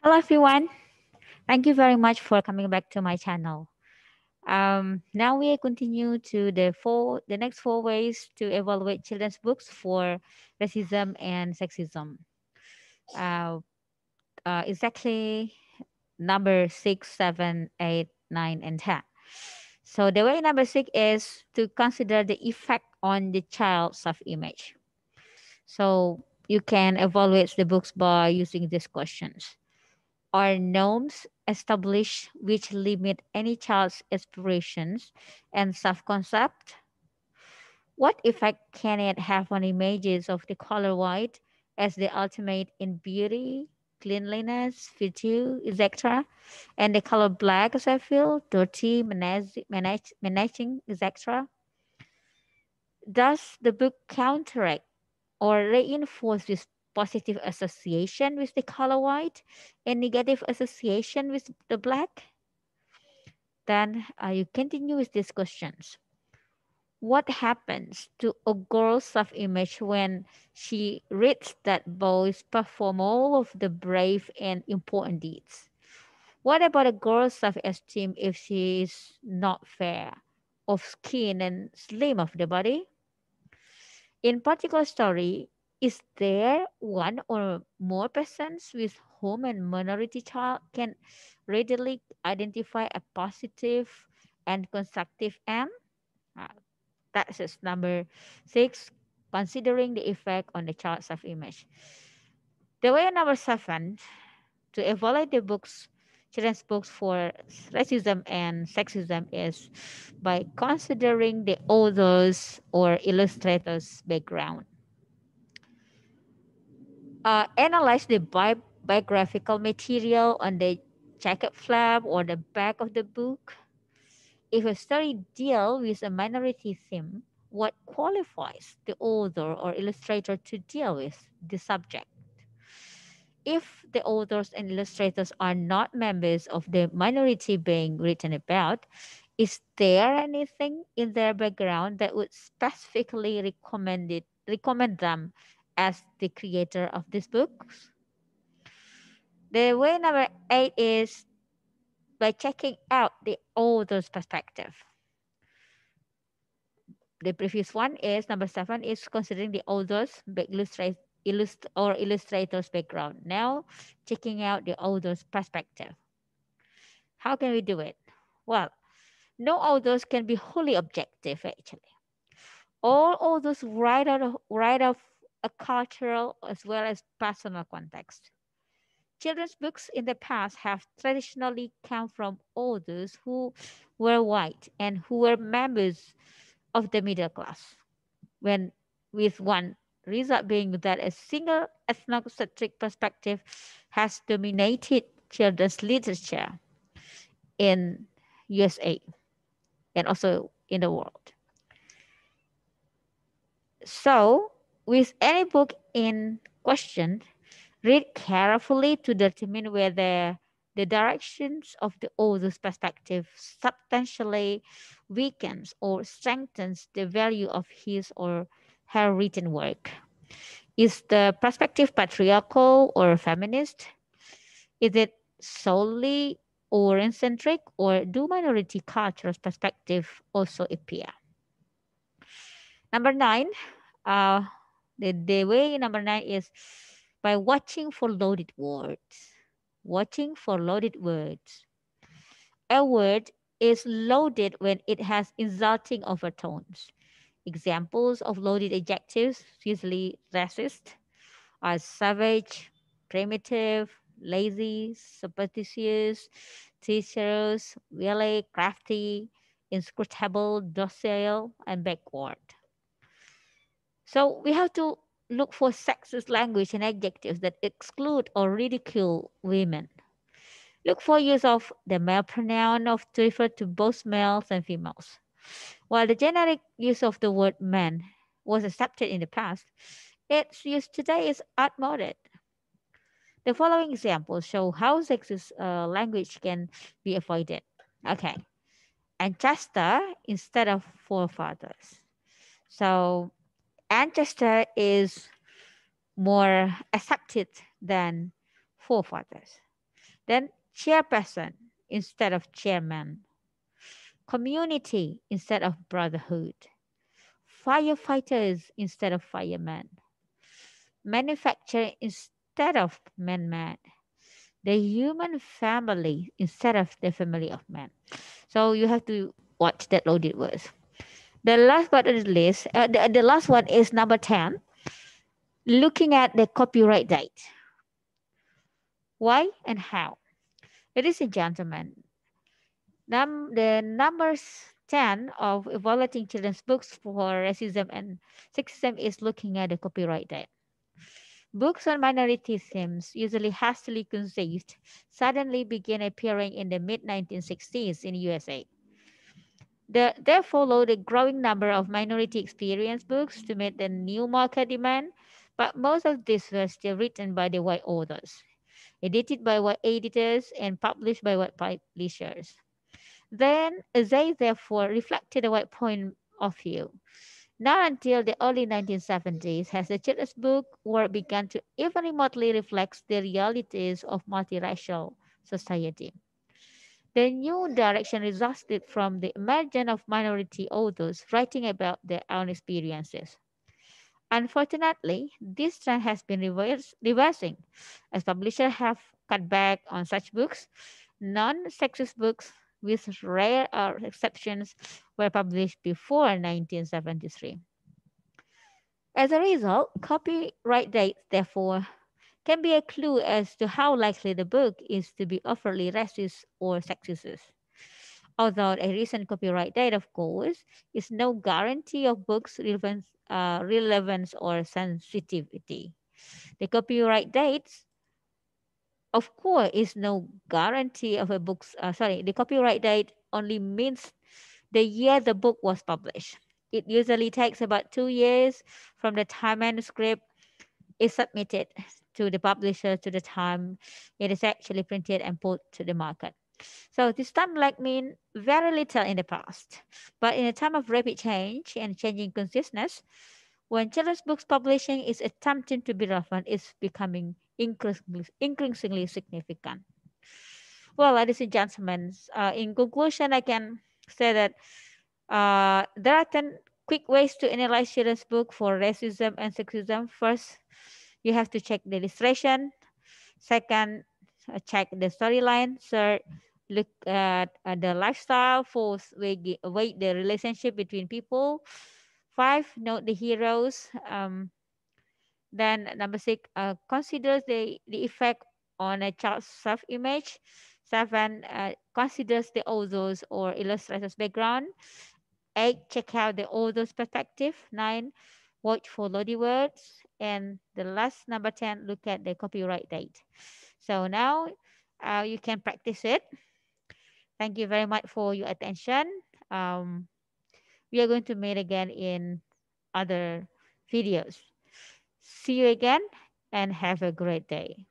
Hello everyone. Thank you very much for coming back to my channel. Now we continue to the next four ways to evaluate children's books for racism and sexism. Uh, exactly number 6, 7, 8, 9, and 10. So the way number 6 is to consider the effect on the child's self-image. So you can evaluate the books by using these questions. Are norms established which limit any child's aspirations and self concept? What effect can it have on images of the color white as the ultimate in beauty, cleanliness, virtue, etc., and the color black as I feel, dirty, menacing, etc.? Does the book counteract or reinforce this positive association with the color white and negative association with the black? Then you continue with these questions. What happens to a girl's self image when she reads that boys perform all of the brave and important deeds? What about a girl's self esteem if she is not fair of skin and slim of the body? In particular story, is there one or more persons with whom a minority child can readily identify a positive and constructive end? Uh, that is number 6, considering the effect on the child's self-image. The way number 7 to evaluate the books, children's books for racism and sexism is by considering the author's or illustrator's background. Analyze the biographical material on the jacket flap or the back of the book. If a story deals with a minority theme, what qualifies the author or illustrator to deal with the subject? If the authors and illustrators are not members of the minority being written about, is there anything in their background that would specifically recommend them as the creator of these books? The way number 8 is by checking out the author's perspective. The previous one is number 7 is considering the author's illustrator's background. Now, checking out the author's perspective. How can we do it? Well, no authors can be wholly objective actually. All authors write of a cultural as well as personal context. Children's books in the past have traditionally come from authors who were white and who were members of the middle class. When with one result being that a single ethnocentric perspective has dominated children's literature in USA and also in the world. So, with any book in question, read carefully to determine whether the directions of the author's perspective substantially weakens or strengthens the value of his or her written work. Is the perspective patriarchal or feminist? Is it solely Orient-centric, or do minority cultures' perspective also appear? Number 9, uh, the way number 9 is by watching for loaded words. Watching for loaded words. A word is loaded when it has insulting overtones. Examples of loaded adjectives, usually racist, are savage, primitive, lazy, superstitious, treacherous, really crafty, inscrutable, docile, and backward. So we have to look for sexist language and adjectives that exclude or ridicule women. Look for use of the male pronoun of to refer to both males and females. While the generic use of the word man was accepted in the past, its use today is outmoded. The following examples show how sexist language can be avoided. Okay, ancestor instead of forefathers. So ancestor is more accepted than forefathers. Then chairperson instead of chairman, community instead of brotherhood, firefighters instead of firemen, manufacturer instead of man, the human family instead of the family of man. So you have to watch that loaded words. The last but not least, the last one is number 10, looking at the copyright date. Why and how? Ladies and gentlemen, the numbers 10 of evaluating children's books for racism and sexism is looking at the copyright date. Books on minority themes, usually hastily conceived, suddenly began appearing in the mid 1960s in USA. There followed a growing number of minority experience books to meet the new market demand, but most of these were still written by the white authors, edited by white editors, and published by white publishers. Then they therefore reflected a white point of view. Not until the early 1970s has the children's book work begun to even remotely reflect the realities of multiracial society. The new direction resulted from the emergence of minority authors writing about their own experiences. Unfortunately, this trend has been reversing as publishers have cut back on such books. Non-sexist books, with rare exceptions, were published before 1973. As a result, copyright dates, therefore, can be a clue as to how likely the book is to be overtly racist or sexist. Although a recent copyright date, of course, is no guarantee of books' relevance or sensitivity. The copyright dates, of course, is no guarantee of a book's. The copyright date only means the year the book was published. It usually takes about 2 years from the time manuscript is submitted to the publisher to the time it is actually printed and put to the market. So this time lag mean very little in the past. But in a time of rapid change and changing consciousness, when children's books publishing is attempting to be relevant, it's becoming increasingly significant. Well, ladies and gentlemen, in conclusion, I can say that there are 10 quick ways to analyze children's book for racism and sexism. First, you have to check the illustration. Second, check the storyline. Third, look at the lifestyle. Fourth, weigh the relationship between people. Five, note the heroes. Then number six, considers the effect on a child's self-image. Seven, considers the author's or illustrator's background. Eight, check out the author's perspective. Nine, watch for loaded words. And the last number 10, look at the copyright date. So now you can practice it. Thank you very much for your attention. Um, we are going to meet again in other videos. See you again and have a great day.